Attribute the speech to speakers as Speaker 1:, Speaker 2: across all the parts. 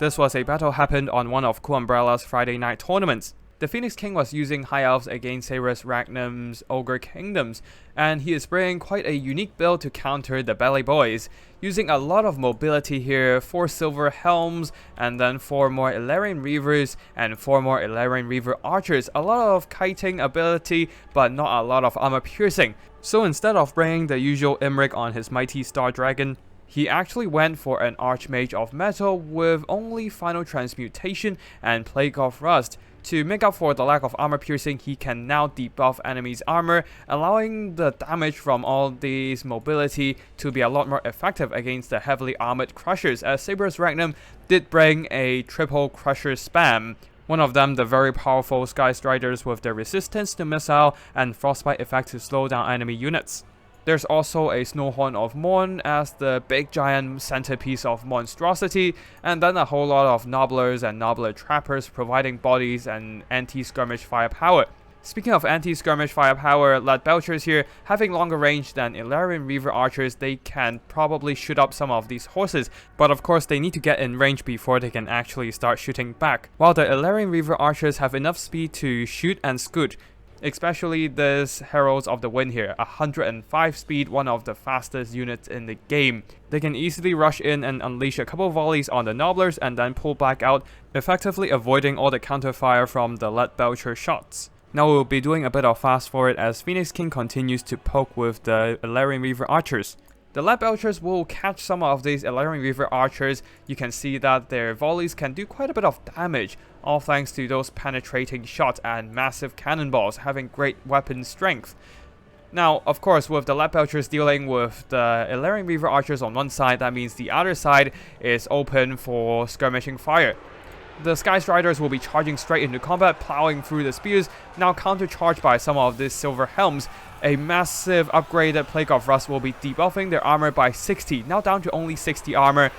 Speaker 1: This was a battle happened on one of Cool Umbrella's Friday night tournaments. The Phoenix King was using High Elves against Saberus Ragnum's Ogre Kingdoms, and he is bringing quite a unique build to counter the Belly Boys, using a lot of mobility here, 4 Silver Helms, and then 4 more Illyrian Reavers, and 4 more Illyrian Reaver Archers, a lot of kiting ability, but not a lot of armor piercing. So instead of bringing the usual Imrik on his Mighty Star Dragon, he actually went for an Archmage of Metal with only Final Transmutation and Plague of Rust. To make up for the lack of armor piercing, he can now debuff enemies' armor, allowing the damage from all these mobility to be a lot more effective against the heavily armored Crushers, as Saberus Ragnum did bring a triple Crusher spam. One of them, the very powerful Sky Striders with their resistance to missile and frostbite effect to slow down enemy units. There's also a Snowhorn of Morn as the big giant centerpiece of monstrosity, and then a whole lot of Nobblers and Nobbler Trappers providing bodies and anti-skirmish firepower. Speaking of anti-skirmish firepower, Lead Belchers here, having longer range than Illyrian Reaver Archers, they can probably shoot up some of these horses, but of course they need to get in range before they can actually start shooting back, while the Illyrian Reaver Archers have enough speed to shoot and scoot. Especially this Heralds of the Wind here, 105 speed, one of the fastest units in the game. They can easily rush in and unleash a couple volleys on the Nobblers and then pull back out, effectively avoiding all the counterfire from the Lead Belcher shots. Now we'll be doing a bit of fast forward as Phoenix King continues to poke with the Illyrian Reaver Archers. The Lead Belchers will catch some of these Illyrian Reaver Archers. You can see that their volleys can do quite a bit of damage, all thanks to those penetrating shots and massive cannonballs having great weapon strength. Now, of course, with the Lead Belchers dealing with the Illyrian Reaver Archers on one side, that means the other side is open for skirmishing fire. The Sky Striders will be charging straight into combat, plowing through the spears, now countercharged by some of these Silver Helms. A massive upgraded Plague of Rust will be debuffing their armor by 60, now down to only 60 armor.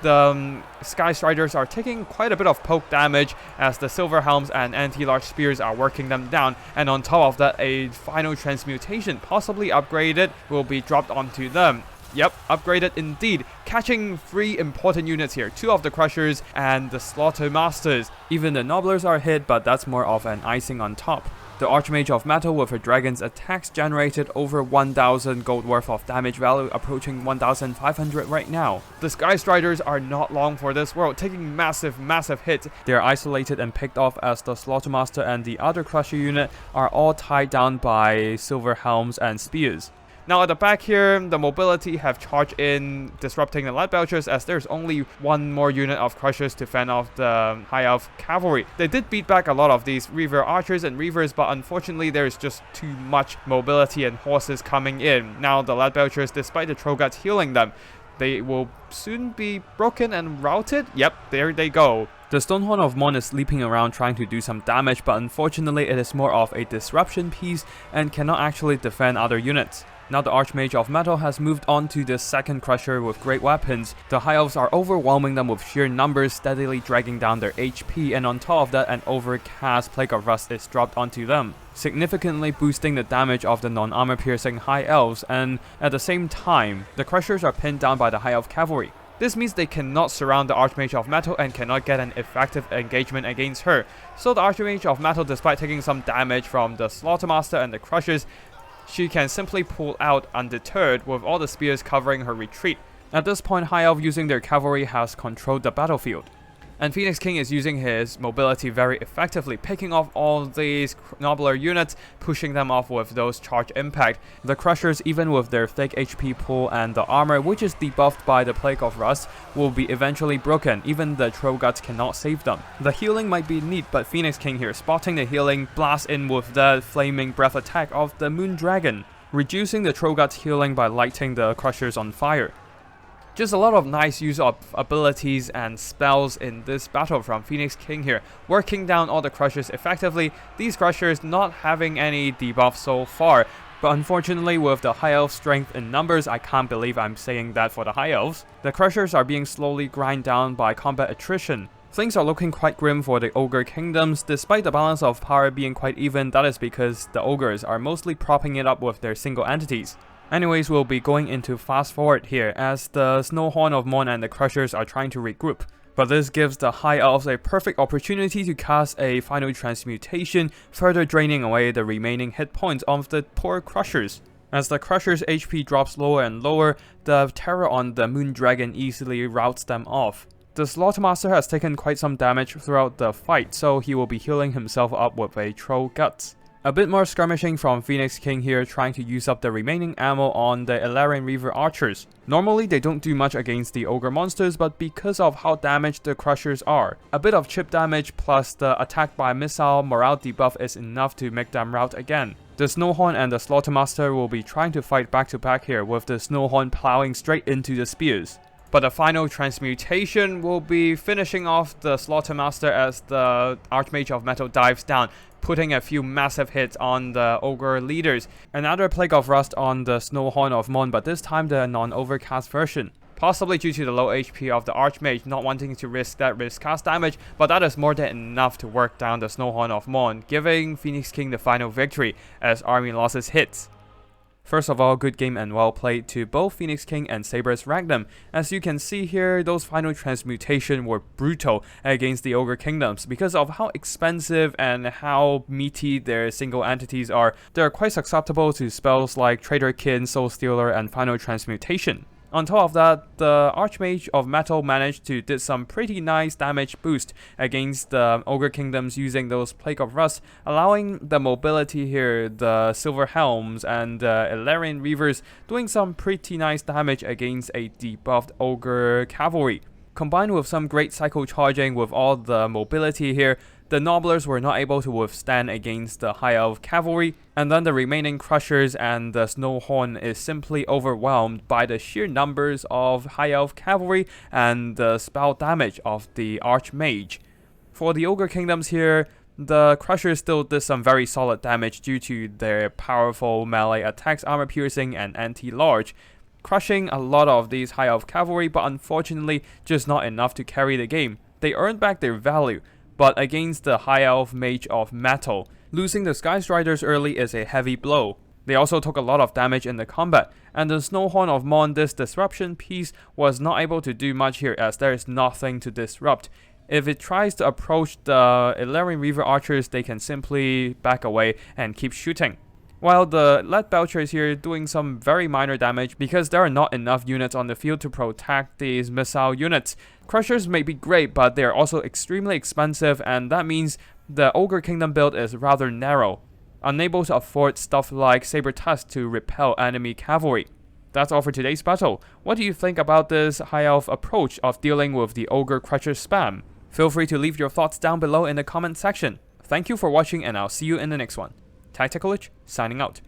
Speaker 1: The Sky Striders are taking quite a bit of poke damage as the Silver Helms and anti-large spears are working them down, and on top of that, a Final Transmutation, possibly upgraded, will be dropped onto them. Yep, upgraded indeed, catching 3 important units here, 2 of the Crushers and the Slaughter Masters. Even the Nobblers are hit, but that's more of an icing on top. The Archmage of Metal with her dragon's attacks generated over 1000 gold worth of damage value, approaching 1500 right now. The Sky Striders are not long for this world, taking massive hits. They are isolated and picked off as the Slaughtermaster and the other Crusher unit are all tied down by Silver Helms and Spears. Now at the back here, the mobility have charged in, disrupting the Lead Belchers as there's only 1 more unit of Crushers to fend off the High Elf Cavalry. They did beat back a lot of these Reaver Archers and Reavers, but unfortunately there's just too much mobility and horses coming in. Now the Lead Belchers, despite the Trogots healing them, they will soon be broken and routed. Yep, there they go. The Stonehorn of Mon is leaping around trying to do some damage, but unfortunately it is more of a disruption piece and cannot actually defend other units. Now the Archmage of Metal has moved on to the second Crusher with great weapons. The High Elves are overwhelming them with sheer numbers, steadily dragging down their HP, and on top of that, an overcast Plague of Rust is dropped onto them, significantly boosting the damage of the non-armor piercing High Elves, and at the same time, the Crushers are pinned down by the High Elf Cavalry. This means they cannot surround the Archmage of Metal and cannot get an effective engagement against her. So the Archmage of Metal, despite taking some damage from the Slaughtermaster and the Crushers, she can simply pull out undeterred with all the spears covering her retreat. At this point, High Elf using their cavalry has controlled the battlefield. And Phoenix King is using his mobility very effectively, picking off all these Nobbler units, pushing them off with those charge impact. The Crushers, even with their thick HP pool and the armor, which is debuffed by the Plague of Rust, will be eventually broken. Even the Trogots cannot save them. The healing might be neat, but Phoenix King here, spotting the healing, blasts in with the flaming breath attack of the Moon Dragon, reducing the Trogots' healing by lighting the Crushers on fire. Just a lot of nice use of abilities and spells in this battle from Phoenix King here, working down all the Crushers effectively, these Crushers not having any debuff so far. But unfortunately, with the High Elf strength in numbers, I can't believe I'm saying that for the High Elves, the Crushers are being slowly grind down by combat attrition. Things are looking quite grim for the Ogre Kingdoms. Despite the balance of power being quite even, that is because the Ogres are mostly propping it up with their single entities. Anyways, we'll be going into fast forward here as the Snowhorn of Mon and the Crushers are trying to regroup. But this gives the High Elves a perfect opportunity to cast a final transmutation, further draining away the remaining hit points of the poor Crushers. As the Crusher's HP drops lower and lower, the terror on the Moon Dragon easily routs them off. The Slaughtermaster has taken quite some damage throughout the fight, so he will be healing himself up with a Troll Guts. A bit more skirmishing from Phoenix King here, trying to use up the remaining ammo on the Illyrian Reaver archers. Normally they don't do much against the Ogre monsters, but because of how damaged the Crushers are, a bit of chip damage plus the attack by missile morale debuff is enough to make them rout again. The Snowhorn and the Slaughtermaster will be trying to fight back to back here, with the Snowhorn plowing straight into the spears. But the final transmutation will be finishing off the Slaughtermaster as the Archmage of Metal dives down, putting a few massive hits on the Ogre leaders. Another Plague of Rust on the Snowhorn of Mon, but this time the non-overcast version. Possibly due to the low HP of the Archmage not wanting to risk that risk cast damage, but that is more than enough to work down the Snowhorn of Mon, giving Phoenix King the final victory as army losses hits. First of all, good game and well played to both Phoenix King and Saber's Ragnar. As you can see here, those final transmutation were brutal against the Ogre Kingdoms. Because of how expensive and how meaty their single entities are, they are quite susceptible to spells like Traitorkin, Soul Stealer, and Final Transmutation. On top of that, the Archmage of Metal managed to did some pretty nice damage boost against the Ogre Kingdoms using those Plague of Rust, allowing the mobility here, the Silver Helms and Illyrian Reavers doing some pretty nice damage against a debuffed Ogre Cavalry. Combined with some great cycle charging with all the mobility here, the Nobblers were not able to withstand against the High Elf Cavalry, and then the remaining Crushers and the Snowhorn is simply overwhelmed by the sheer numbers of High Elf Cavalry and the spell damage of the Archmage. For the Ogre Kingdoms here, the Crushers still did some very solid damage due to their powerful melee attacks, armor piercing, and anti-large, crushing a lot of these High Elf Cavalry, but unfortunately just not enough to carry the game. They earned back their value, but against the High Elf Mage of Metal, losing the Sky Striders early is a heavy blow. They also took a lot of damage in the combat, and the Snowhorn of Mon, this disruption piece, was not able to do much here as there is nothing to disrupt. If it tries to approach the Illyrian Reaver archers, they can simply back away and keep shooting. While the Lead Belcher is here doing some very minor damage because there are not enough units on the field to protect these missile units. Crushers may be great, but they are also extremely expensive, and that means the Ogre Kingdom build is rather narrow, unable to afford stuff like Saber Tusk to repel enemy cavalry. That's all for today's battle. What do you think about this High Elf approach of dealing with the Ogre Crusher spam? Feel free to leave your thoughts down below in the comment section. Thank you for watching, and I'll see you in the next one. Tacticalich, signing out.